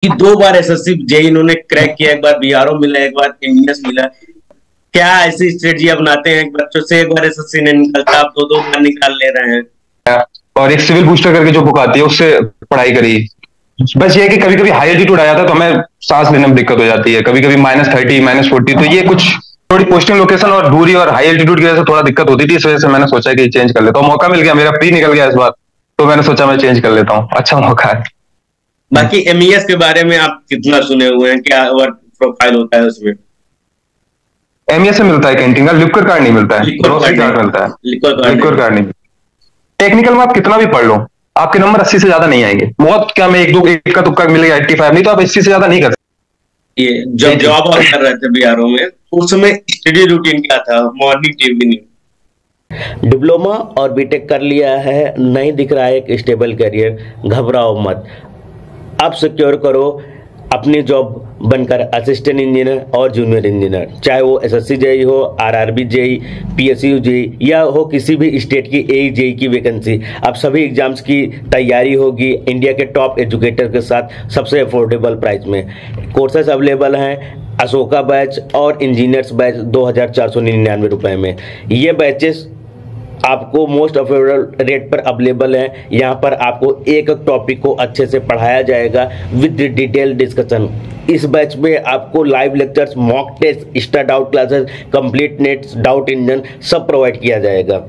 कि 2 बार SSC JE इन्होंने crack किया, एक बार बीआरओ मिला, एक बार एमईएस मिला। क्या ऐसी स्ट्रेटजी अपनाते हैं बच्चों से, एक बार एसएससी नहीं निकलता, आप 2-2 बार निकाल ले रहे हैं। और एक सिविल बूस्टर करके जो बुक आती है उससे पढ़ाई करी। बस ये है कि कभी कभी हाई एल्टीट्यूड आ जाता है तो हमें सांस लेने में दिक्कत हो जाती है, कभी कभी -30 -40, तो ये कुछ थोड़ी पोस्टिंग लोकेशन और दूरी और हाई एल्टीट्यूड की वजह से थोड़ा दिक्कत होती थी। इस वजह से मैंने सोचा कि चेंज कर लेता हूँ, मौका मिल गया, मेरा प्री निकल गया इस बार, तो मैंने सोचा मैं चेंज कर लेता हूँ, अच्छा मौका है। बाकी एमईएस के बारे में आप कितना सुने हुए हैं, क्या वर्क प्रोफाइल होता है उसमें? एमईएस से मिलता है कैंटीन का, लिक्विड कार्ड नहीं मिलता है, ग्रोसरी कार्ड मिलता है, लिक्विड कार्ड नहीं। टेक्निकल में आप कितना भी पढ़ लो, आपके नंबर 80 से ज्यादा नहीं आएंगे। बहुत क्या, मैं एक का तुक्का मिलेगा 85, नहीं तो आप 80 से ज्यादा नहीं कर सकते। ये जब जॉब और कर रहे थे बीआरओ में, उस समय स्टडी रूटीन क्या था, मॉर्निंग इवनिंग? डिप्लोमा और बीटेक कर लिया है, नहीं दिख रहा है एक स्टेबल करियर, घबराओ मत। आप सिक्योर करो अपनी जॉब बनकर असिस्टेंट इंजीनियर और जूनियर इंजीनियर, चाहे वो एसएससी जेई हो, आरआरबी जेई, पीएसयू जेई या हो किसी भी स्टेट की एई जेई की वैकेंसी। अब सभी एग्जाम्स की तैयारी होगी इंडिया के टॉप एजुकेटर के साथ सबसे अफोर्डेबल प्राइस में। कोर्सेज अवेलेबल हैं, अशोका बैच और इंजीनियर्स बैच 2499 रुपए में। ये बैचेस आपको मोस्ट अफोर्डेबल रेट पर अवेलेबल है। यहाँ पर आपको एक टॉपिक को अच्छे से पढ़ाया जाएगा विद डिटेल डिस्कशन। इस बैच में आपको live lectures, mock test, star doubt classes, complete notes, doubt engine सब प्रोवाइड किया जाएगा।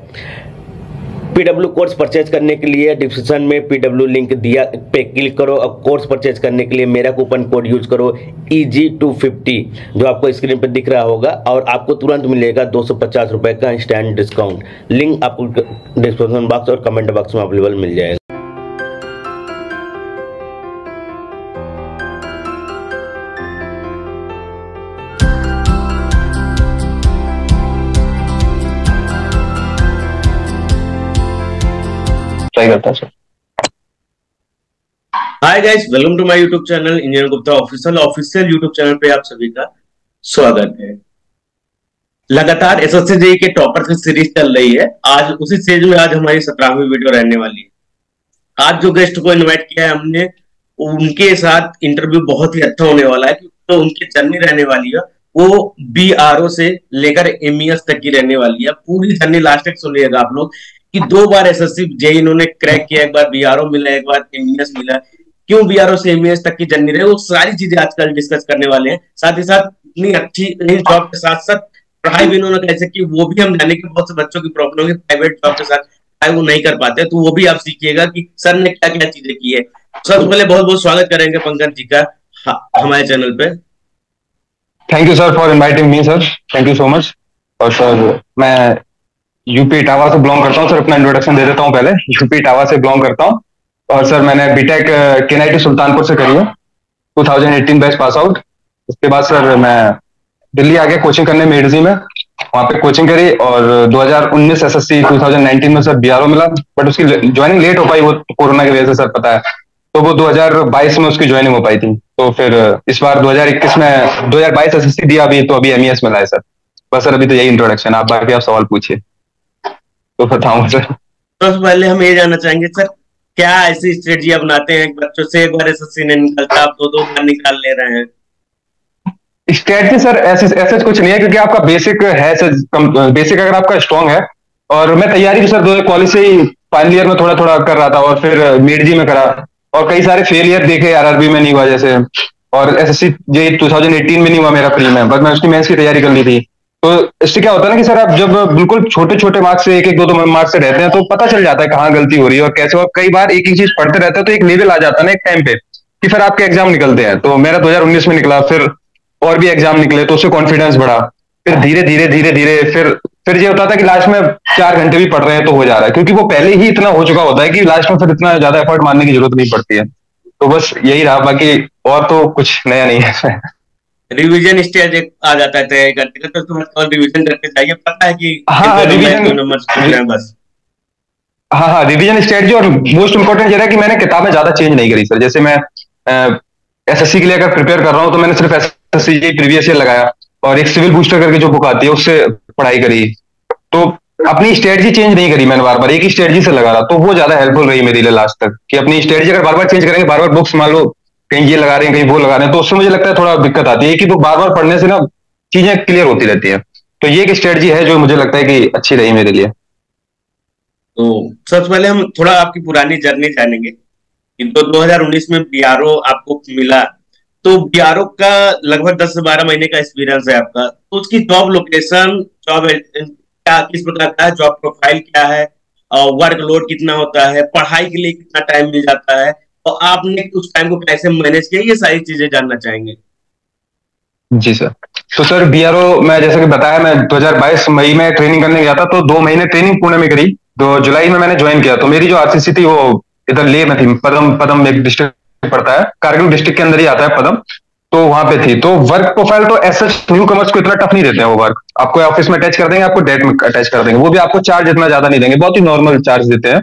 पीडब्ल्यू कोर्स परचेज करने के लिए डिस्क्रिप्शन में पीडब्ल्यू लिंक दिया पे क्लिक करो और कोर्स परचेज करने के लिए मेरा कूपन कोड यूज करो EG250 जो आपको स्क्रीन पर दिख रहा होगा, और आपको तुरंत मिलेगा 250 रुपए का इंस्टेंट डिस्काउंट। लिंक आपको डिस्क्रिप्शन बॉक्स और कमेंट बॉक्स में अवेलेबल मिल जाएगा। ट्राई करता हूं sir. Hi guys, welcome to my YouTube channel engineer Gupta official YouTube channel पे आप सभी का स्वागत है। लगातार एसएससी जेईई के टॉपर की सीरीज चल रही है। आज उसी सीरीज में आज हमारी 17वीं वीडियो रहने वाली है। आज जो गेस्ट को इनवाइट किया है हमने, उनके साथ इंटरव्यू बहुत ही अच्छा होने वाला है, क्योंकि तो उनकी जर्नी रहने वाली है वो बीआरओ से लेकर एमईएस तक की रहने वाली है। पूरी जर्नी लास्ट तक सुनिएगा आप लोग कि 2 बार एसएससी जेईई इन्होंने क्रैक किया, एक बार बीआरओ मिला, एक बार एमईएस मिला, क्यों बीआरओ से एमईएस तक की जर्नी रही, वो सारी चीजें आजकल डिस्कस करने वाले हैं। साथ ही साथ इतनी अच्छी जॉब के साथ साथ पढ़ाई भी इन्होंने कैसे की वो भी हम जाने के, बहुत से बच्चों की प्रॉब्लम है प्राइवेट जॉब के साथ पढ़ाई वो नहीं कर पाते, तो वो भी आप सीखिएगा कि सर ने क्या क्या चीजें की है। सबसे पहले बहुत बहुत स्वागत करेंगे पंकज जी का हमारे चैनल पे। Thank you sir for inviting me sir, thank you so much. और सर मैं यूपी इटावा से बिलोंग करता हूँ सर, अपना इंट्रोडक्शन दे देता हूँ पहले। यूपी इटावा से बिलोंग करता हूँ और सर मैंने बीटेक केएनआईटी सुल्तानपुर से करी है, 2018 बैच पास आउट। उसके बाद सर मैं दिल्ली आ गया कोचिंग करने मेडजी में, वहाँ पे कोचिंग करी और 2019 एसएससी 2019 में सर बीआरओ मिला, बट उसकी ज्वाइनिंग लेट हो पाई, वो कोरोना की वजह से सर पता है, तो वो 2022 में उसकी ज्वाइनिंग हो पाई थी। तो फिर इस बार 2021 में 2022 एसएससी दिया अभी, तो अभी एमईएस मिला है सर। बस सर अभी तो यही इंट्रोडक्शन, आप बाकी आप सवाल पूछिए तो बताऊंगा सर। सबसे पहले हम ये जानना चाहेंगे सर, क्या ऐसी स्ट्रेटजी अपनाते हैं बच्चों से, एक बार एसएससी नहीं निकलता, आप 2-2 बार निकाल ले रहे हैं? स्ट्रेटजी सर ऐसे कुछ नहीं है, क्योंकि आपका बेसिक है सर, बेसिक अगर आपका स्ट्रांग है, और मैं तैयारी भी सर 2000 कॉलेज से ही फाइनल ईयर में थोड़ा थोड़ा कर रहा था, और फिर मेडजी में करा, और कई सारे फेलियर देखे, आरआरबी में नहीं हुआ जैसे, और एसएससी जेईई 2018 में नहीं हुआ मेरा प्री में, बट मैं उसकी मेंस की तैयारी कर ली थी। तो इससे क्या होता है ना कि सर आप जब बिल्कुल छोटे छोटे मार्क्स से, एक एक दो दो मार्क्स से रहते हैं, तो पता चल जाता है कहाँ गलती हो रही है और कैसे। और कई बार एक ही चीज पढ़ते रहते हैं तो एक लेवल आ जाता है ना एक टाइम पे कि फिर आपके एग्जाम निकलते हैं। तो मेरा 2019 में निकला, फिर और भी एग्जाम निकले, तो उससे कॉन्फिडेंस बढ़ा, फिर धीरे धीरे धीरे धीरे फिर ये होता था कि लास्ट में 4 घंटे भी पढ़ रहे हैं तो हो जा रहा है, क्योंकि वो पहले ही इतना हो चुका होता है कि लास्ट में फिर इतना ज्यादा एफर्ट मारने की जरूरत नहीं पड़ती है। तो बस यही रहा, बाकी और तो कुछ नया नहीं है। रिवीजन स्टेज एक आ जाता है तैयारी करते करते, तो तुम रिवीजन करके चाहिए, पता है कि हाँ रिवीजन, नंबर बस। हाँ रिवीजन स्ट्रेटजी, और मोस्ट इंपॉर्टेंट ये है कि मैंने किताबें ज्यादा चेंज नहीं करी सर। जैसे मैं एसएससी के लिए अगर प्रिपेयर कर रहा हूँ तो मैंने सिर्फ एसएससी प्रीवियस ईयर लगाया, और एक सिविल बूस्टर करके जो बुक आती है उससे पढ़ाई करी। तो अपनी स्ट्रेटजी चेंज नहीं करी मैंने, बार बार एक ही स्ट्रेटजी से लगा रहा, तो वो ज्यादा हेल्पफुल रही मेरे लिए लास्ट तक, कि अपनी स्ट्रेटजी अगर बार बार चेंज करेंगे, बार बार बुक्स मान लो कहीं ये लगा रहे हैं, कहीं वो लगा रहे हैं, तो उससे मुझे लगता है थोड़ा दिक्कत आती है कि तो बार बार पढ़ने से ना चीजें क्लियर होती रहती है। तो ये एक स्ट्रेटजी है जो मुझे लगता है कि अच्छी रही मेरे लिए। तो सबसे पहले हम थोड़ा आपकी पुरानी जर्नी जानेंगे कि तो 2019 में बीआरओ आपको मिला, तो बीआरओ का लगभग 10 से 12 महीने का एक्सपीरियंस है आपका, तो उसकी जॉब लोकेशन, जॉब क्या, किस प्रकार का है, जॉब प्रोफाइल क्या है, और वर्कलोड कितना होता है, पढ़ाई के लिए कितना टाइम मिल जाता है, और आपने उस टाइम को कैसे मैनेज किया, ये सारी चीजें जानना चाहेंगे। जी सर। तो सर बीआरओ मैं जैसा कि बताया, मैं 2022 मई में ट्रेनिंग करने गया था, तो 2 महीने ट्रेनिंग पुणे में करी। तो जुलाई में मैंने ज्वाइन किया। तो मेरी जो आरसीसी थी वो इधर लेह में थी। पदम पदम एक डिस्ट्रिक्ट पड़ता है, कारगिल डिस्ट्रिक्ट के अंदर ही आता है पदम। तो वहां पे थी। तो वर्क प्रोफाइल तो ऐसा न्यू कमर्स को इतना टफ नहीं देते हैं वो वर्क। आपको ऑफिस में अटैच कर देंगे, आपको डेट में अटैच कर देंगे, वो भी आपको चार्ज इतना ज्यादा नहीं देंगे, बहुत ही नॉर्मल चार्ज देते हैं।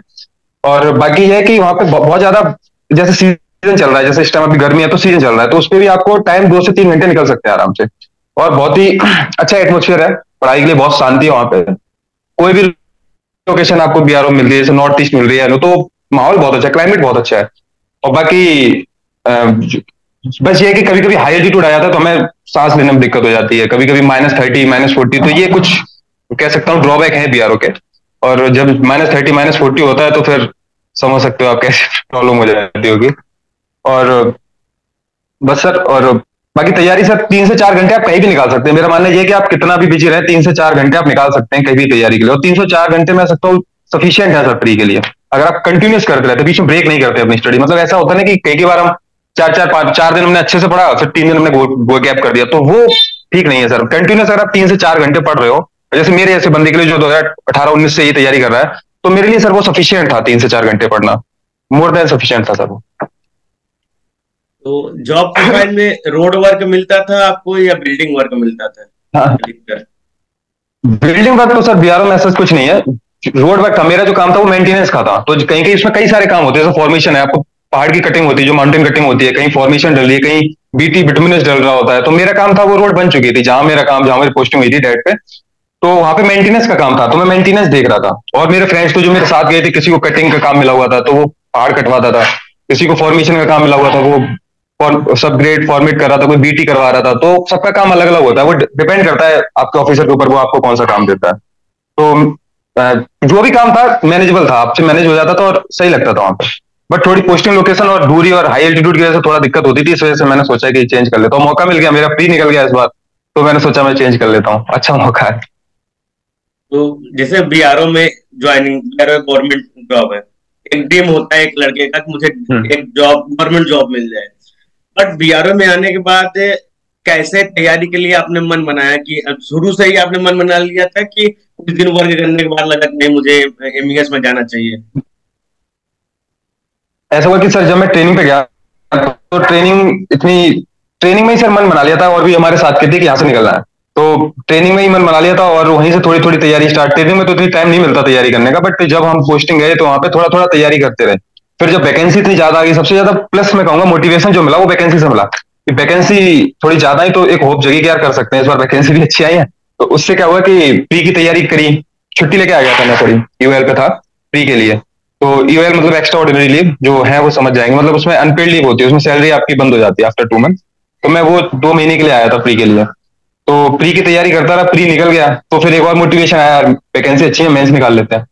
और बाकी यह है कि वहां पे बहुत ज्यादा, जैसे सीजन चल रहा है, जैसे इस टाइम अभी गर्मी है तो सीजन चल रहा है, तो उस पर भी आपको टाइम 2 से 3 घंटे निकल सकते हैं आराम से। और बहुत ही अच्छा एटमोसफियर है पढ़ाई के लिए, बहुत शांति है वहां पे। कोई भी लोकेशन आपको बीआरओ मिल रही है, जैसे नॉर्थ ईस्ट मिल रही है, तो माहौल बहुत अच्छा है, क्लाइमेट बहुत अच्छा है। और बाकी बस ये है कि कभी कभी हाई एल्टीट्यूड आ जाता है तो हमें सांस लेने में दिक्कत हो जाती है, कभी कभी -30 -40, तो ये कुछ कह सकता हूँ ड्रॉबैक है बीआरओ के। और जब -30 -40 होता है तो फिर समझ सकते हो आप कैसे प्रॉब्लम हो जाती होगी। और बस सर, और बाकी तैयारी सर 3 से 4 घंटे आप कहीं भी निकाल सकते हैं। मेरा मानना ये है कि आप कितना भी बिजी रहे, 3 से 4 घंटे आप निकाल सकते हैं कहीं भी तैयारी के लिए। और 3 से 4 घंटे मैं सकता हूँ सफिशियंट है सर प्री के लिए, अगर आप कंटिन्यूस करते रहते, बीच में ब्रेक नहीं करते अपनी स्टडी। मतलब ऐसा होता है ना कि कई बार हम 4 दिन हमने अच्छे से पढ़ा, फिर 3 दिन हमने गो गैप कर दिया, तो वो ठीक नहीं है सर। कंटिन्यूस अगर आप 3 से 4 घंटे पढ़ रहे हो, जैसे मेरे ऐसे बंदे के लिए जो 2018-19 से ये तैयारी कर रहा है, तो मेरे लिए सर वो सफिशियंट था। 3 से 4 घंटे पढ़ना मोर देन सफिशियंट था सर वो। तो जॉब प्रोफाइल में रोड वर्क मिलता था आपको या बिल्डिंग वर्क मिलता था हाँ, अधिकतर? बिल्डिंग वर्क तो सर बीआरओ में ऐसा कुछ नहीं है। रोड वर्क था, मेरा जो काम था वो मेंटेनेंस का था। तो कहीं कहीं इसमें कई सारे काम होते हैं, जैसे फॉर्मेशन है, आपको पहाड़ की कटिंग होती है, जो माउंटेन कटिंग होती है, कहीं फॉर्मेशन डल रही है, कहीं बीटी बिटुमिनस डल रहा होता है। तो मेरा काम था, वो रोड बन चुकी थी जहां मेरा काम, जहां मेरी पोस्टिंग हुई थी डेट पे, तो वहां पे मेंटेनेंस का काम था, तो मैं मेंटेनेंस देख रहा था। और मेरे फ्रेंड्स तो जो मेरे साथ गए थे, किसी को कटिंग का काम मिला हुआ था तो वो पहाड़ कटवाता था, किसी को फॉर्मेशन का काम मिला हुआ था, वो सब ग्रेड फॉर्मेट कर रहा था, कोई बीटी करवा रहा था। तो सबका काम अलग अलग होता है, वो डिपेंड करता है आपके ऑफिसर के ऊपर, वो आपको कौन सा काम देता है। तो जो भी काम था मैनेजेबल था, आपसे मैनेज हो जाता था और सही लगता था वहां पर। बट थोड़ी पोस्टिंग लोकेशन और दूरी और हाई एल्टीट्यूड की वजह से थोड़ा दिक्कत होती थी, इस वजह से मैंने सोचा कि चेंज कर लेता हूँ। मौका मिल गया, मेरा प्री निकल गया इस बार, तो मैंने सोचा मैं चेंज कर लेता हूँ, अच्छा मौका है। तो जैसे बीआरओ में ज्वाइनिंग, बीआरओ गवर्नमेंट जॉब है, एक ड्रीम होता है एक लड़के का कि मुझे हम्म। एक जॉब, गवर्नमेंट जॉब मिल जाए। बट बीआरओ में आने के बाद कैसे तैयारी के लिए आपने मन बनाया, कि शुरू से ही आपने मन बना लिया था कि कुछ दिन वर्क करने के बाद लगा कि नहीं मुझे एमईएस में जाना चाहिए? ऐसा हुआ कि सर जब मैं ट्रेनिंग पे गया, तो ट्रेनिंग में ही सर मन बना लिया था, और भी हमारे साथ के थे कि यहाँ से निकलना है। तो ट्रेनिंग में ही मन बना लिया था, और वहीं से थोड़ी थोड़ी तैयारी स्टार्ट। ट्रेनिंग में तो इतनी टाइम नहीं मिलता तैयारी करने का, बट जब हम पोस्टिंग गए तो वहां पे थोड़ा थोड़ा तैयारी करते रहे। फिर जब वैकेंसी इतनी ज्यादा आ गई, सबसे ज्यादा प्लस मैं कहूंगा मोटिवेशन जो मिला वो वैकेंसी से मिला, कि वैकेंसी थोड़ी ज्यादा ही, तो एक होप जगी कि यार कर सकते हैं, इस बार वैकेंसी भी अच्छी आई है। तो उससे क्या हुआ कि प्री की तैयारी करी, छुट्टी लेके आ गया था मैं, थोड़ी यूएल पे था प्री के लिए। तो यूएल मतलब एक्स्ट्रा ऑर्डिनरी लीव जो है वो समझ जाएंगे, मतलब उसमें अनपेड लीव होती है, उसमें सैलरी आपकी बंद हो जाती है आफ्टर 2 मंथ। तो मैं वो 2 महीने के लिए आया था प्री के लिए। तो प्री की तैयारी करता रहा, प्री निकल गया, तो फिर एक और मोटिवेशन आया, यार वैकेंसी अच्छी है, मेंस निकाल लेते हैं।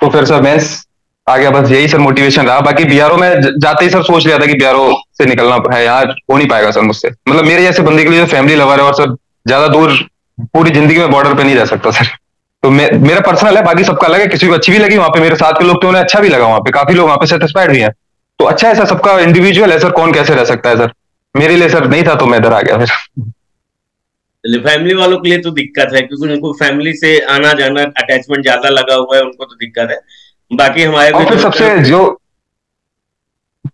तो फिर सर मेंस आ गया, बस यही सर मोटिवेशन रहा। बाकी बीआरओ में जाते ही सर सोच लिया था कि बीआरओ से निकलना है, यहाँ हो नहीं पाएगा सर मुझसे। मतलब मेरे जैसे बंदे के लिए जो फैमिली लवर है, और सर ज्यादा दूर पूरी जिंदगी में बॉर्डर पे नहीं रह सकता सर। तो मेरा पर्सनल है, बाकी सबका अलग है, किसी को अच्छी भी लगी वहां पे, मेरे साथ के लोग तो उन्हें अच्छा भी लगा वहां पे, काफी लोग वहां पे सेटिस्फाइड भी हैं। तो अच्छा है सर, सबका इंडिविजुअल है सर, कौन कैसे रह सकता है सर। मेरे लिए सर नहीं था, तो मैं इधर आ गया फिर। फैमिली वालों के लिए तो दिक्कत है, क्योंकि उनको फैमिली से आना जाना अटैचमेंट ज्यादा लगा हुआ है, उनको तो दिक्कत है। बाकी हमारे और भी फिर दोस्त सबसे हैं। जो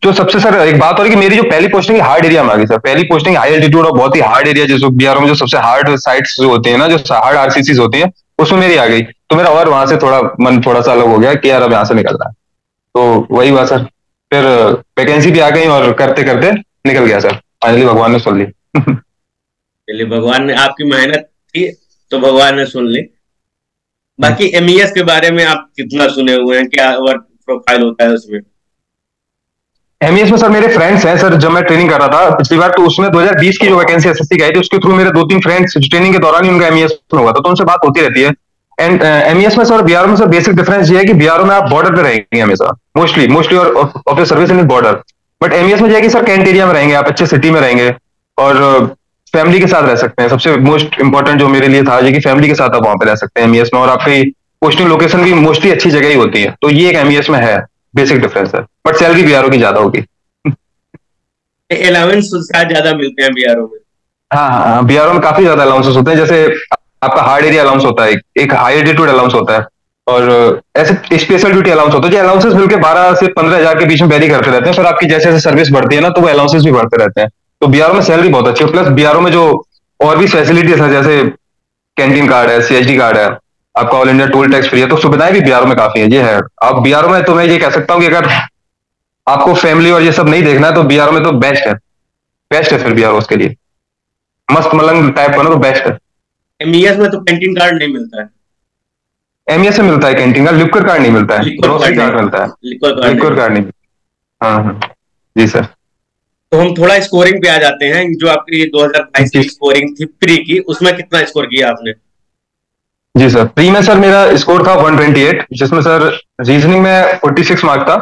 जो सबसे सर एक बात और है कि मेरी जो पहली पोस्टिंग हार्ड एरिया में आ गई सर, पहली पोस्टिंग हाई एल्टीट्यूड और बहुत ही हार्ड एरिया, जिस बीआरओ में जो सबसे हार्ड साइट्स जो होती है ना, जो हार्ड आरसीसीज होती है, उसमें मेरी आ गई। तो मेरा और वहां से थोड़ा मन थोड़ा सा अलग हो गया कि यार अब यहाँ से निकलना है। तो वही हुआ सर। फिर वैकेंसी भी आ गई, और करते करते निकल गया सर, फाइनली भगवान ने सुन ली। चलिए, भगवान ने आपकी मेहनत की तो भगवान ने सुन ली। बाकी एमईएस के बारे में आप कितना सुने हुए हैं, क्या वर्क प्रोफाइल होता है उसमें? एमईएस में सर मेरे फ्रेंड्स हैं सर, जब मैं ट्रेनिंग कर रहा था पिछली बार, तो उसमें 2020 की जो वैकेंसी एसएससी की आई थी, उसके थ्रू मेरे 2-3 फ्रेंड्स ट्रेनिंग के दौरान ही उनका एमईएस में हुआ था, तो उनसे बात होती रहती है। एंड एमईएस में सर, बीआरओ में सर बेसिक डिफरेंस ये है कि बीआरओ में आप बॉर्डर पे रहेंगे हमेशा, मोस्टली मोस्टली और of your service in border. But MES में ये है कि सर कैंट एरिया में रहेंगे आप, अच्छे सिटी में रहेंगे, और फैमिली के साथ रह सकते हैं। सबसे मोस्ट इंपॉर्टेंट जो मेरे लिए था ये कि फैमिली के साथ आप वहां पे रह सकते हैं एमईएस में, और आपकी पोस्टिंग लोकेशन भी मोस्टली अच्छी जगह ही होती है। तो ये एक एमईएस में है बेसिक डिफरेंस है, बट सैलरी बीआरओ की ज्यादा होगी। अलाउंस शायद ज्यादा मिलते हैं बीआरओ में। हाँ हाँ, बीआरओ में काफी ज्यादा अलाउंसेस होते हैं। जैसे आपका हार्ड एरिया अलाउंस होता है, एक हाई एल्टीट्यूड अलाउंस होता है, और ऐसे स्पेशल ड्यूटी अलाउंस होता है। जो अलाउंसेस मिलकर 12 से 15 हजार के बीच में वेरी करते रहते हैं। फिर आपकी जैसे जैसे सर्विस बढ़ती है ना, तो वो अलाउंसेस भी बढ़ते रहते हैं। तो बीआरओ में सैलरी बहुत अच्छी है, प्लस बीआरओ में जो और भी फैसिलिटीज है, जैसे कैंटीन कार्ड है, सीएचडी कार्ड है, आपका all India toll tax free है, तो सुविधाएं भी बीआरओ में काफी है। ये है, आप बीआरओ में, तो मैं ये कह सकता हूँ कि अगर आपको फैमिली और ये सब नहीं देखना है, तो बीआरओ में तो बेस्ट है, बेस्ट है फिर बीआरओ उसके लिए। मस्त मलंग टाइप बनो तो बेस्ट है। एमईएस में तो कैंटीन कार्ड नहीं मिलता है। एमईएस से मिलता है कैंटीन का, लिक्विड कार्ड नहीं मिलता है, लिक्विड ग्रोसरी कार्ड कार्ड नहीं, मिलता है, लिक्विड कार्ड लिक्विड नहीं। कार्ड नहीं। हाँ हाँ, जी सर। तो हम थोड़ा स्कोरिंग पे आ जाते हैं। जो आपकी 2022 जी की स्कोरिंग थी प्री की, उसमें कितना स्कोर किया आपने? जी सर, प्री में सर मेरा स्कोर था 128, जिसमें सर रीजनिंग में 46 मार्क था,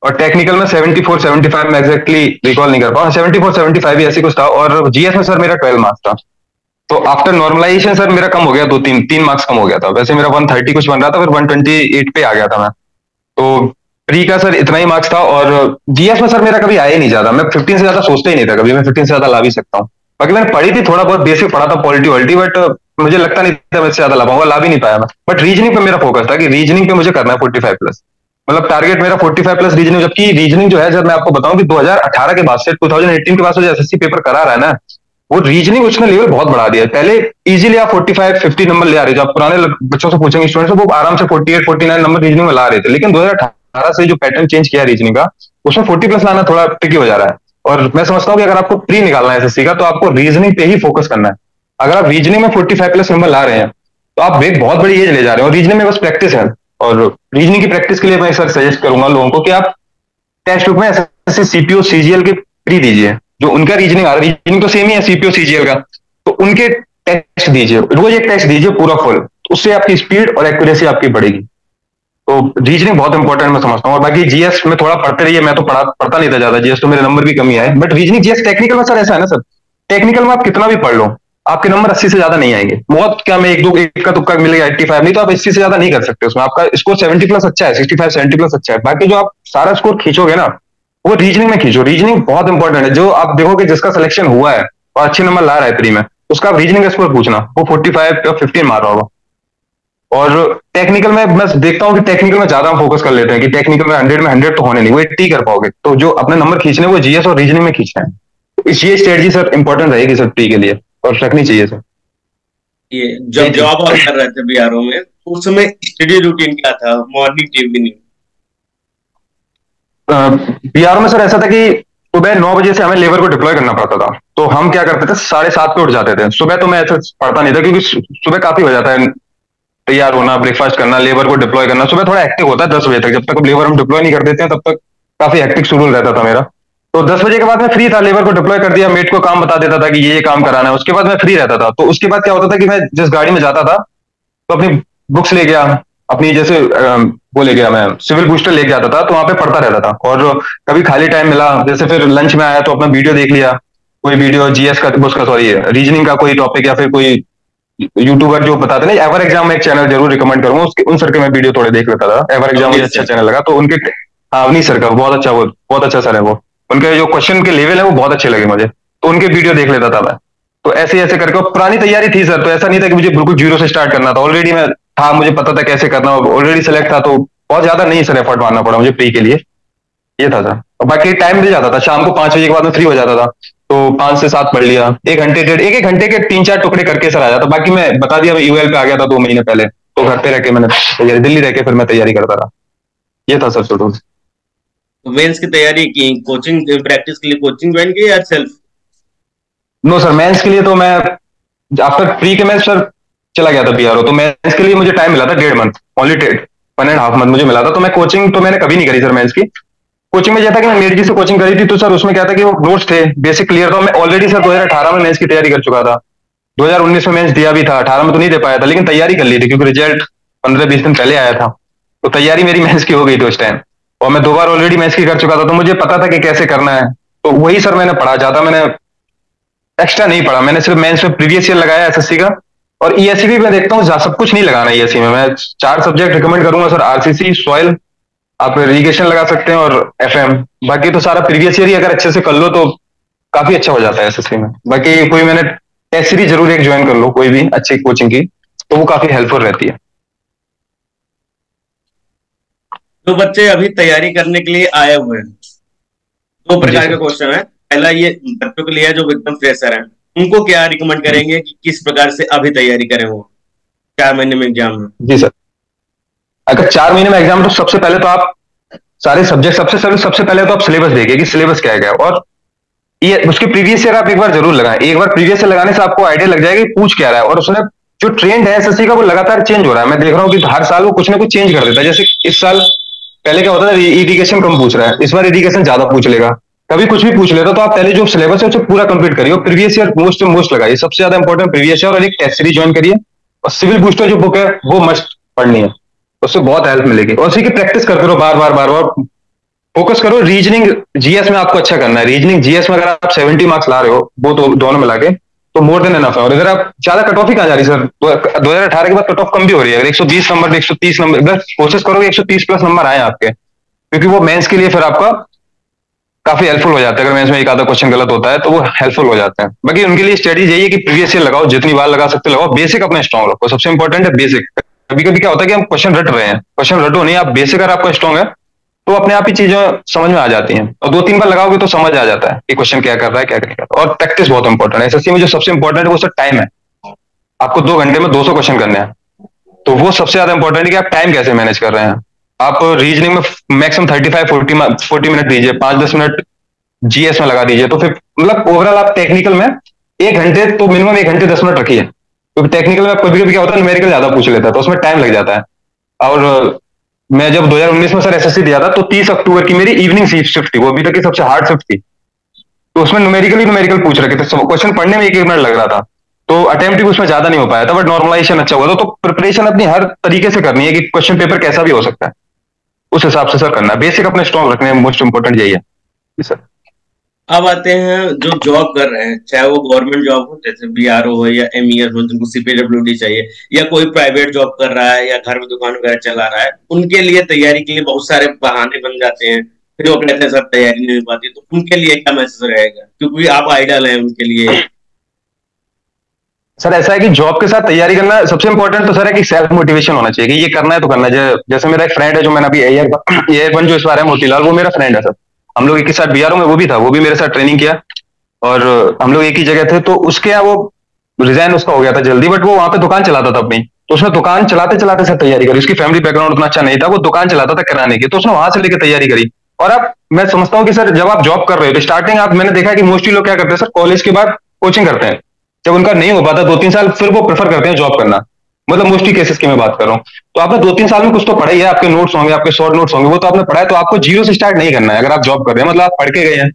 और टेक्निकल में 74-75 में एग्जैक्टली रिकॉल नहीं कर पाऊँ, 74-75 ही ऐसी कुछ था, और जीएस में सर मेरा 12 मार्क्स था। तो आफ्टर नॉर्मलाइजेशन सर मेरा कम हो गया, 2-3 मार्क्स कम हो गया था। वैसे मेरा 130 कुछ बन रहा था, फिर 128 पे आ गया था मैं। तो प्री का सर इतना ही मार्क्स था, और जीएस में सर मेरा कभी आया ही नहीं ज्यादा। मैं 15 से ज्यादा सोचता ही नहीं था कभी, मैं 15 से ज्यादा ला भी सकता हूँ। बाकी मैंने पढ़ी थी, थोड़ा बहुत बेसिक पढ़ा था, पॉलिटी वॉलिटी, बट मुझे लगता नहीं था मैं इससे ज्यादा ला पाऊंगा, ला भी नहीं पाया मैं। बट रीजनिंग पे मेरा फोकस था कि रीजनिंग पे मुझे करना है 45 प्लस, मतलब टारगेट मेरा 45 प्लस रीजनिंग। जबकि रीजनिंग जो है, जब मैं आपको बताऊं कि 2018 के बाद से 2018 के बाद से जो एसएससी पेपर करा रहा है ना, वो रीजनिंग उसने लेवल बहुत बढ़ा दिया है। पहले इजीली आप 45-50 नंबर ले आ रहे थे, आप पुराने बच्चों से पूछेंगे स्टूडेंट से, वो आराम से 48-49 नंबर रीजनिंग में ला रहे थे। लेकिन 2018 से जो पैटर्न चेंज किया रीजनिंग का, उसमें 40 प्लस लाना थोड़ा ट्रिकी हो जा रहा है। और मैं समझता हूँ कि अगर आपको प्री निकालना है एसएससी का, तो आपको रीजनिंग पे ही फोकस करना है। अगर आप रीजनिंग में 45 प्लस नंबर ला रहे हैं, तो आप एक बहुत बड़ी एज ले जा रहे हैं। और रीजनिंग में बस प्रैक्टिस है, और रीजनिंग की प्रैक्टिस के लिए मैं सर सजेस्ट करूंगा लोगों को कि आप टेक्स्ट बुक में एसएससी सीपीओ सीजीएल के प्री दीजिए। जो उनका रीजनिंग आ रहा है, रीजनिंग तो सेम ही है सीपीओ सीजीएल का, तो उनके टेस्ट दीजिए, रोज एक टेस्ट दीजिए पूरा फुल। उससे आपकी स्पीड और एक्यूरेसी आपकी बढ़ेगी। तो रीजनिंग बहुत इंपॉर्टेंट मैं समझता हूँ। और बाकी जीएस में थोड़ा पढ़ते रहिए, मैं तो पढ़ता नहीं था ज्यादा जीएस, तो मेरे नंबर भी कमी आए। बट रीजनिंग जीएस टेक्निकल में सर ऐसा है ना सर, टेक्निकल में आप कितना भी पढ़ लो, आपके नंबर 80 से ज्यादा नहीं आएंगे। बहुत क्या, मैं एक का तुक्का मिलेगा 85, नहीं तो आप 80 से ज्यादा नहीं कर सकते उसमें। आपका स्कोर 70 प्लस अच्छा है, 65-70 प्लस अच्छा है। बाकी जो आप सारा स्कोर खींचोगे ना, वो रीजनिंग में खींचो। रीजनिंग बहुत इंपॉर्टेंट है। जो आप देखोगे जिसका सिलेक्शन हुआ है और अच्छे नंबर ला रहा है प्री में, उसका आप रीजनिंग का स्कोर पूछना, वो 45 या 15 मार रहा होगा। और टेक्निकल में मैं देखता हूँ कि टेक्निकल में ज्यादा हम फोकस कर लेते हैं कि टेक्निकल में 100 में 100 तो होने नहीं, वो 80 कर पाओगे। तो जो अपने नंबर खींचने, वो जीएस और रीजनिंग में खींचना है। तो ये स्ट्रेटजी सर इंपॉर्टेंट रहेगी सर प्री के लिए, और रखनी चाहिए सर। ये जब जॉब और कर रहे थे बीआरओ में, तो उस समय स्टडी रूटीन क्या था, मॉर्निंग इवनिंग? बीआरओ में सर ऐसा था कि सुबह 9 बजे से हमें लेबर को डिप्लॉय करना पड़ता था। तो हम क्या करते थे, 7:30 पे उठ जाते थे। सुबह तो मैं ऐसा पढ़ता नहीं था, क्योंकि सुबह काफी हो जाता है तैयार होना, ब्रेकफास्ट करना, लेबर को डिप्लॉय करना। सुबह थोड़ा एक्टिव होता है 10 बजे तक, जब तक लेबर हम डिप्लॉय नहीं कर देते हैं तब तक काफी एक्टिव शेड्यूल रहता था मेरा। तो 10 बजे के बाद मैं फ्री था, लेबर को डिप्लॉय कर दिया, मेट को काम बता देता था कि ये काम कराना है, उसके बाद मैं फ्री रहता था। तो उसके बाद क्या होता था कि मैं जिस गाड़ी में जाता था, तो अपनी बुक्स ले गया, अपनी जैसे वो ले गया, मैं सिविल बूस्टर लेके जाता था, तो वहां पे पढ़ता रहता था। और कभी खाली टाइम मिला, जैसे फिर लंच में आया तो अपना वीडियो देख लिया, कोई वीडियो जीएस का, उसका सॉरी रीजनिंग का कोई टॉपिक, या फिर कोई यूट्यूबर जो बताते ना, एवर एग्जाम में एक चैनल जरूर रिकमेंड करूंगा, उसके उन सर के मैं वीडियो थोड़े देख लेता था। एवर एग्जाम मुझे अच्छा चैनल लगा, तो उनके, हाँ अवनीश सर का, बहुत अच्छा, वो बहुत अच्छा सर है वो। उनके जो क्वेश्चन के लेवल है वो बहुत अच्छे लगे मुझे, तो उनके वीडियो देख लेता था मैं। तो ऐसे ऐसे करके, पुरानी तैयारी थी सर, तो ऐसा नहीं था कि मुझे बिल्कुल जीरो से स्टार्ट करना था। ऑलरेडी मैं था, मुझे पता था कैसे करना, ऑलरेडी सेलेक्ट था, तो बहुत ज्यादा नहीं सर एफर्ट मारना पड़ा मुझे प्री के लिए। ये था सर। और बाकी टाइम मिल जाता था, शाम को 5 बजे के बाद में फ्री हो जाता था, तो 5 से 7 पढ़ लिया, 1 घंटे के 3-4 टुकड़े करके सर आ जाता। बाकी मैं बता दिया, मैं यूएल पे आ गया था 2 महीने पहले, तो घर पे रह के मैंने तैयारी, दिल्ली रह के फिर मैं तैयारी करता रहा। ये था सर शेड्यूल। मेंस की तैयारी की, कोचिंग प्रैक्टिस के लिए कोचिंग ज्वाइन की या सेल्फ? नो सर, मेंस के लिए तो मैं आफ्टर प्री के मैं सर चला गया था बीआरओ, तो मेंस के लिए मुझे टाइम मिला था 1.5 मंथ, ओनली 1.5 मंथ मुझे मिला था। तो मैं कोचिंग तो मैंने कभी नहीं करी सर मेंस की। कोचिंग में जैसा कि मैं मेड जी से कोचिंग करी थी, तो सर उसमें क्या था कि वो नोट्स थे, बेसिक क्लियर था। मैं ऑलरेडी सर 2018 में मेंस की तैयारी कर चुका था, 2019 में मेंस दिया भी था, 18 में तो नहीं दे पाया था, लेकिन तैयारी कर ली थी क्योंकि रिजल्ट 15-20 दिन पहले आया था। तो तैयारी मेरी मेंस की हो गई थी उस टाइम, और मैं 2 बार ऑलरेडी मेंस की कर चुका था, तो मुझे पता था कि कैसे करना है। तो वही सर मैंने पढ़ा, ज्यादा मैंने एक्स्ट्रा नहीं पढ़ा, मैंने सिर्फ मेंस में प्रीवियस ईयर लगाया एसएससी का। और ईएससी भी मैं देखता हूँ सब कुछ नहीं लगाना ईएससी में। मैं 4 सब्जेक्ट रिकमेंड करूंगा सर, आरसीसी, सॉइल, आप इरिगेशन लगा सकते हैं, और एफएम। बाकी तो सारा प्रीवियस ईयर ही अगर अच्छे से कर लो तो काफी अच्छा हो जाता है एसएससी में। बाकी कोई मैंने टेस्ट सीरीज जरूर एक ज्वाइन कर लो कोई भी अच्छी कोचिंग की, तो वो काफी हेल्पफुल रहती है। जो बच्चे अभी तैयारी करने के लिए आए हुए हैं, दो जी प्रकार सर। के क्वेश्चन है। पहला ये बच्चों के लिए है जो एकदम फ्रेशर है, उनको क्या रिकमेंड करेंगे कि किस प्रकार से अभी तैयारी करें वो 4 महीने में एग्जाम है? जी सर, अगर 4 महीने में एग्जाम, तो सबसे पहले तो आप सारे सब्जेक्ट, सबसे पहले तो आप सिलेबस देखिए कि सिलेबस क्या है क्या, और ये उसके प्रीवियस ईयर आप एक बार जरूर लगाएं। एक बार प्रीवियस ईयर लगाने से आपको आइडिया लग जाएगा कि पूछ क्या रहा है, और उसमें जो ट्रेंड है एसएससी का वो लगातार चेंज हो रहा है। मैं देख रहा हूँ कि हर साल वो कुछ ना कुछ चेंज कर देता है। जैसे इस साल पहले क्या होता था, इरिगेशन कम पूछ रहा है, इस बार इरिगेशन ज्यादा पूछ लेगा, कभी कुछ भी पूछ लेता। तो आप पहले जो सिलेबस है उसे पूरा कंप्लीट करिए, और प्रीवियस ईयर मोस्ट लगाइए, सबसे ज्यादा इंपॉर्टेंट प्रीवियस ईयर, और एक टेस्ट सीरीज ज्वाइन करिए, और सिविल बूस्टर जो बुक है वो मस्ट पढ़नी है, उससे बहुत हेल्प मिलेगी। और उसी की प्रैक्टिस करते रहो, बार बार बार बार फोकस करो। रीजनिंग जीएस में आपको अच्छा करना है। रीजनिंग जीएस में अगर आप 70 मार्क्स ला रहे हो, वो तो दोनों मिला के, तो मोर देन एनफ है। और अगर आप ज्यादा कट ऑफ ही कहाँ जा रही सर, 2018 के बाद कट ऑफ कम भी हो रही है। अगर 120 नंबर, 130 नंबर, बस कोशिश करोगे 130 प्लस नंबर आए आपके, क्योंकि वो मेंस के लिए फिर आपका काफी हेल्पफुल हो जाता है। अगर मेंस में एक आधा क्वेश्चन गलत होता है तो वो हेल्पफुल हो जाता है। बाकी उनके लिए स्ट्रेटेजी यही है कि प्रीवियस ईयर लगाओ, जितनी बार लगा सकते लगाओ, बेसिक अपना स्ट्रॉन्ग रखो, सबसे इंपॉर्टेंट है बेसिक। कभी कभी क्या होता है कि हम क्वेश्चन रट रहे हैं, क्वेश्चन रटो नहीं, आप बेसिक अगर आपका स्ट्रॉन्ग है तो अपने आप ही चीजें समझ में आ जाती हैं, और 2-3 बार लगाओगे तो समझ आ जाता है कि क्वेश्चन क्या कर रहा है, क्या नहीं कर रहा है। और प्रैक्टिस बहुत इंपॉर्टेंट है एसएससी में। जो सबसे इंपॉर्टेंट है वो सर टाइम है। आपको 2 घंटे में 200 क्वेश्चन करने हैं, तो वो सबसे ज्यादा इंपॉर्टेंट है कि आप टाइम कैसे मैनेज कर रहे हैं। आप रीजनिंग में मैक्सिमम 35-40 मिनट दीजिए, 5-10 मिनट जीएस में लगा दीजिए, तो फिर मतलब ओवरऑल आप टेक्निकल में 1 घंटे, तो मिनिमम 1 घंटे 10 मिनट रखिए, क्योंकि टेक्निकल में कभी कभी क्या होता है, न्यूमेरिकल ज्यादा पूछ लेता है, तो उसमें टाइम लग जाता है। और मैं जब 2019 में सर एसएससी दिया था, तो 30 अक्टूबर की मेरी इवनिंग शिफ्ट थी, वो अभी तक की सबसे हार्ड शिफ्ट थी। तो उसमें न्यूमेरिकल पूछ रखे थे, क्वेश्चन पढ़ने में 1-1 मिनट लग रहा था, तो अटेम्प्ट भी उसमें ज्यादा नहीं हो पाया था, बट नॉर्मलाइजेशन अच्छा हुआ था। तो प्रिपरेशन अपनी हर तरीके से करनी है कि क्वेश्चन पेपर कैसा भी हो सकता है, उस हिसाब से सर करना है। बेसिक अपने स्ट्रॉन्ग रखने में मोस्ट इंपॉर्टेंट यही है। जी सर। अब आते हैं जो जॉब कर रहे हैं, चाहे वो गवर्नमेंट जॉब हो जैसे बीआरओ हो या एमईएस हो, जिनको सीपीडब्ल्यूडी चाहिए, या कोई प्राइवेट जॉब कर रहा है या घर में दुकान वगैरह चला रहा है, उनके लिए तैयारी के लिए बहुत सारे बहाने बन जाते हैं। फिर वो कहते हैं सर तैयारी नहीं हो पाती, तो उनके लिए क्या मैसेज रहेगा, क्योंकि आप आइडल हैं उनके लिए? सर ऐसा है कि जॉब के साथ तैयारी करना सबसे इंपॉर्टेंट तो सर है कि सेल्फ मोटिवेशन होना चाहिए कि ये करना है तो करना है। जैसे मेरा एक फ्रेंड है जो मैंने अभी एयर 1 जो इस बार है, मोतीलाल, वो मेरा फ्रेंड है सर। हम लोग एक ही साथ बीआरओ में, वो भी था, वो भी मेरे साथ ट्रेनिंग किया, और हम लोग एक ही जगह थे। तो उसके यहाँ वो रिजाइन उसका हो गया था जल्दी, बट वो वहां पे दुकान चलाता था अपनी। तो उसने दुकान चलाते चलाते सर तैयारी करी। उसकी फैमिली बैकग्राउंड उतना अच्छा नहीं था, वो दुकान चलाता था किराने की, तो उसने वहां से लेकर तैयारी करी। और अब मैं समझता हूँ कि सर जब आप जॉब कर रहे हो तो स्टार्टिंग आप, मैंने देखा है कि मोस्टली लोग क्या करते हैं सर, कॉलेज के बाद कोचिंग करते हैं। जब उनका नहीं हो पाता 2-3 साल, फिर वो प्रेफर करते हैं जॉब करना। मतलब मोस्टली केसेस की मैं बात कर रहा हूँ। तो आपने 2-3 साल में कुछ तो पढ़ा ही है, आपके नोट्स होंगे, आपके शॉर्ट नोट्स होंगे, वो तो आपने पढ़ा है। तो आपको जीरो से स्टार्ट नहीं करना है। अगर आप जॉब कर रहे हैं मतलब आप पढ़ के गए हैं,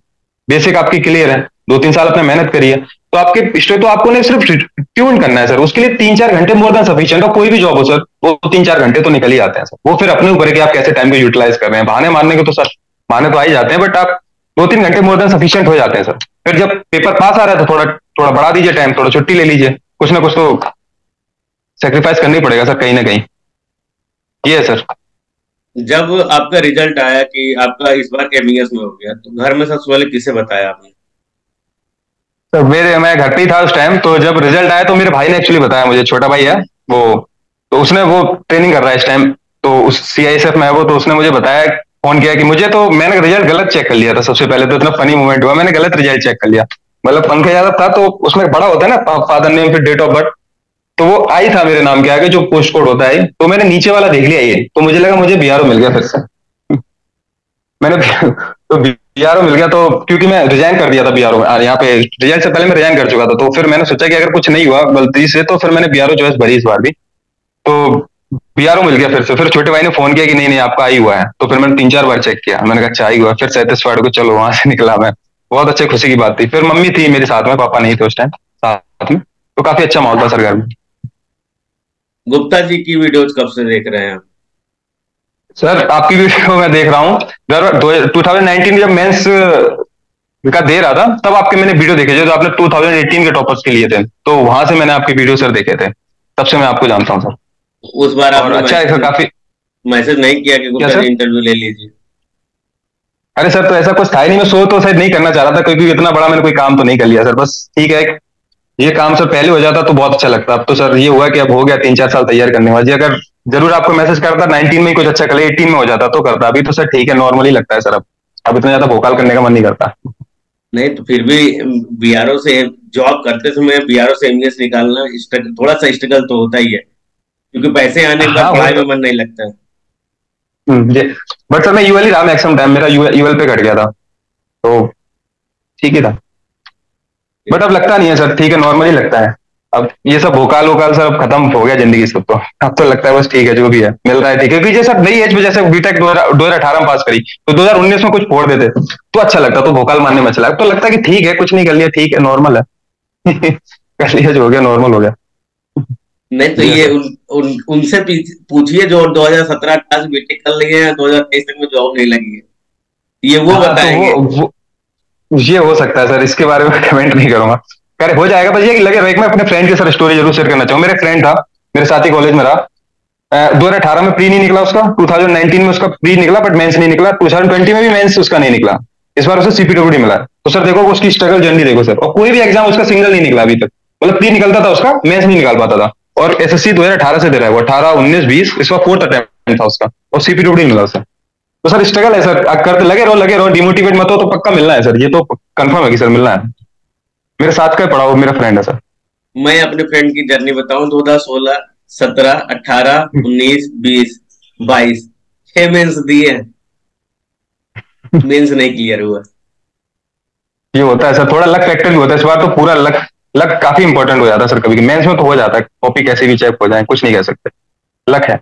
बेसिक आपकी क्लियर है, 2-3 साल अपने मेहनत करिए, तो आपके स्टेट तो आपको नहीं सिर्फ ट्यून करना है सर। उसके लिए 3-4 घंटे मोर देन सफिशिएंट। और कोई भी जॉब हो सर, वो 3-4 घंटे तो निकल ही आते हैं सर। वो फिर अपने ऊपर है कि आप कैसे टाइम को यूटिलाइज कर रहे हैं। बहाने मारने को तो सर बहाने तो आ ही जाते हैं, बट आप 2-3 घंटे मोर देन सफिशिएंट हो जाते हैं सर। फिर जब पेपर पास आ रहा है तो थोड़ा थोड़ा बढ़ा दीजिए टाइम, थोड़ा छुट्टी ले लीजिए, कुछ ना कुछ तो सेक्रीफाइस करना ही पड़ेगा सर, कहीं ना कहीं। ये है सर। जब आपका रिजल्ट आया कि आपका इस बार एमईएस में हो गया, तो घर में सबसे पहले किसे बताया आपने? तो मैं घर पे ही था उस टाइम। तो जब रिजल्ट आया तो मेरे भाई ने एक्चुअली बताया मुझे, छोटा भाई है वो, तो उसने, वो ट्रेनिंग कर रहा है इस टाइम, तो उस सीआईएसएफ में है वो। तो उसने मुझे बताया, फोन किया कि मुझे, तो मैंने रिजल्ट गलत चेक कर लिया था सबसे पहले। तो इतना फनी मोमेंट हुआ, मैंने गलत रिजल्ट चेक कर लिया। मतलब पंखा ज्यादा था, तो उसमें बड़ा होता है ना फादर नेम फिर डेट ऑफ बर्थ, तो वो आई था मेरे नाम के आगे जो पोस्ट कोड होता है, तो मैंने नीचे वाला देख लिया ये, तो मुझे लगा मुझे बीआरओ मिल गया फिर से। मैंने तो बीआरओ मिल गया, तो क्योंकि मैं रिजाइन कर दिया था बीआरओ में, यहाँ पे रिजल्ट से पहले मैं रिजाइन कर चुका था। तो फिर मैंने सोचा कि अगर कुछ नहीं हुआ गलती से, तो फिर मैंने बीआरओ चॉइस भरी इस बार भी। तो बीआरओ मिल गया फिर से। फिर छोटे भाई ने फोन किया कि नहीं नहीं आपका आई हुआ है, तो फिर मैंने 3-4 बार चेक किया, मैंने कहा अच्छा आई हुआ, फिर सेटिस्फाइड को चलो वहां से निकला मैं। बहुत अच्छे खुशी की बात थी। फिर मम्मी थी मेरे साथ में, पापा नहीं थे उस टाइम साथ में, तो काफी अच्छा माहौल था सर घर में। गुप्ता जी की वीडियोज कब से देख रहे हैं आप? सर आपकी वीडियो मैं देख रहा हूँ 2019 जब मेंस का दे रहा था, तब आपके मैंने वीडियो देखे जो आपने 2018 के टॉपर्स के लिए थे, तो वहां से मैंने आपके वीडियो सर देखे थे, तब से मैं आपको जानता हूँ सर। उस बार और आपने अच्छा है सर काफी। मैसेज नहीं किया कि क्या गुप्ता सर? जी इंटरव्यू ले लीजिए? अरे सर तो ऐसा कुछ था ही नहीं, मैं शो तो शायद नहीं करना चाह रहा था, क्योंकि इतना बड़ा मैंने कोई काम तो नहीं कर लिया सर। बस ठीक है, ये काम सर पहले हो जाता तो बहुत अच्छा लगता। अब तो सर ये हुआ कि अब हो गया 3-4 साल तैयार करने वाली। अगर जरूर आपको मैसेज करता 19 में ही कुछ अच्छा कर ले, 18 में हो जाता तो करता। अभी तो सर ठीक है, नॉर्मली लगता है सर। अब इतना ज्यादा भोकाल करने का मन नहीं करता। नहीं तो फिर भी बीआरओ से जॉब करते समय बीआरओ से एमईएस निकालना थोड़ा सा स्ट्रगल तो होता ही है, क्योंकि पैसे आने के बाद हाँ पढ़ाई वो में मन नहीं लगता है। जी। बट सर मैं यूएल ही रहा मैक्सिमम टाइम, मेरा यूएल पे कट गया था, तो ठीक ही था। बट अब लगता नहीं है सर, ठीक है, नॉर्मली लगता है। अब ये सब भोकाल वोकाल सर अब खत्म हो गया जिंदगी सब। तो अब तो लगता है बस ठीक है, जो भी है मिल रहा है ठीक है। क्योंकि जैसे नई एज में जैसे बीटेक 2018 में पास करी, तो 2019 में कुछ फोड़ देते तो अच्छा लगता, तो भोकाल मारने में अच्छा लगता। तो लगता है कि ठीक है, कुछ नहीं कर लिया, ठीक है, नॉर्मल है। कर लिया जो हो गया, नॉर्मल हो गया। नहीं तो जी ये सर। उनसे पूछिए जो 2017-18 से बीटेक कर लिए हैं, 2023 तक में जॉब नहीं लगी है, ये वो हाँ तो बताएंगे। ये हो सकता है सर, इसके बारे में कमेंट नहीं करूंगा। करे हो जाएगा, बस ये कि लगे रहो। एक मैं अपने फ्रेंड की सर स्टोरी जरूर शेयर करना चाहूँ। मेरा एक फ्रेंड था, मेरे साथ ही कॉलेज में रहा। 2018 में प्री नहीं निकला उसका, 2019 में उसका प्री निकला बट मेंस नहीं निकला, 2020 में भी मेंस उसका नहीं निकला। इस बार उसे सीपीडब्ल्यूडी मिला। तो सर देखो उसकी स्ट्रगल जर्नी देखो सर, और कोई भी एग्जाम उसका सिंगल नहीं निकला अभी तक। मतलब प्री निकलता था उसका, मेंस नहीं निकाल पाता था। और एसएससी 2018 से दे रहा है वो, 18, 19, 20, इसका फोर्थ अटेम्प्ट था उसका, और सीपीडब्ल्यूडी मिला उसे। तो सर स्ट्रगल है सर, करते लगे रहो, डिमोटिवेट मत हो, तो पक्का मिलना है सर, ये तो कंफर्म है कि सर मिलना है। मेरे साथ का पढ़ा, वो मेरा फ्रेंड है सर। मैं अपने फ्रेंड की जर्नी बताऊं, 2016, 17, 18, 19, 20, 22 6 मेंस दिए हैं, मेंस नहीं क्लियर हुआ। ये होता है सर, थोड़ा लक फैक्टर भी होता है इस बार, तो पूरा लक। लक काफी इंपॉर्टेंट हो जाता है सर कभी। मेंस में तो हो जाता है, कॉपी कैसे भी चेक हो जाए, कुछ नहीं कह सकते, लक है।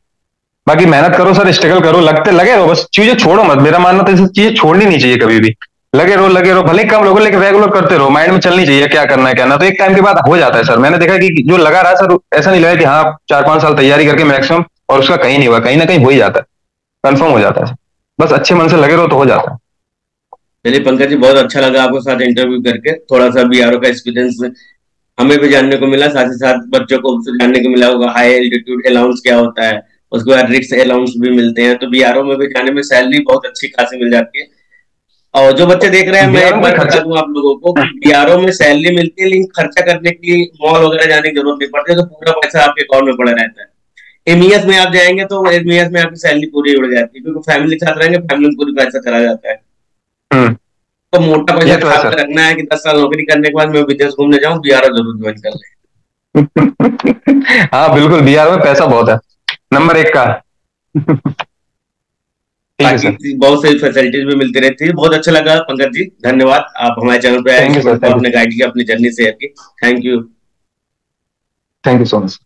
बाकी मेहनत करो सर, स्ट्रगल करो, लगते लगे रहो, बस चीजें छोड़ो मत। मेरा मानना तो ऐसी चीजें छोड़नी नहीं चाहिए कभी भी। लगे रहो, भले ही कम लोगों, लेकिन रेगुलर करते रहो, माइंड में चलनी चाहिए क्या करना है क्या ना। तो एक टाइम के बाद हो जाता है सर। मैंने देखा कि जो लगा रहा सर, ऐसा नहीं लगा कि हाँ 4-5 साल तैयारी करके मैक्सिमम और उसका कहीं नहीं हुआ, कहीं ना कहीं हो ही जाता है, कंफर्म हो जाता है। बस अच्छे मन से लगे रहो तो हो जाता है। चलिए पंकज जी, बहुत अच्छा लगा आपके साथ इंटरव्यू करके। थोड़ा सा बीआरओ का एक्सपीरियंस हमें भी जानने को मिला, साथ ही साथ बच्चों को भी जानने को मिला होगा हाई एल्टीट्यूड अलाउंस क्या होता है, उसके बाद रिक्स अलाउंस भी मिलते हैं। तो बीआरओ में भी जाने में सैलरी बहुत अच्छी खासी मिल जाती है। और जो बच्चे देख रहे हैं, मैं बिहार एक में कोई बार बता खर्चा। दूं आप लोगों को कि बीआरओ में सैलरी मिलती है, लेकिन खर्चा करने के लिए मॉल वगैरह जाने की जरूरत नहीं पड़ती है, तो पूरा पैसा आपके अकाउंट में पड़ा रहता है। एमईएस में आप जाएंगे तो एमईएस में आपकी सैलरी पूरी उड़ जाती है, क्योंकि फैमिली के साथ रहेंगे, फैमिली में पूरी पैसा चला जाता है। हम्म। तो मोटा पैसा ये तो है छाप सर। के रखना है कि 10 साल नौकरी करने के बाद मैं विदेश घूमने जाऊं, बीआरओ जरूर ज्वाइन कर ले। हाँ बिल्कुल, बिहार में पैसा बहुत है, नंबर 1 का। ठीक है सर। बाकी बहुत सारी फैसिलिटीज भी मिलती रहती है। बहुत अच्छा लगा पंकज जी, धन्यवाद। आप हमारे चैनल पे आए, थैंक इस यू सर, समय को थैंक यू। आपने गाइड किया, अपनी जर्नी शेयर की। Thank you. Thank you so much.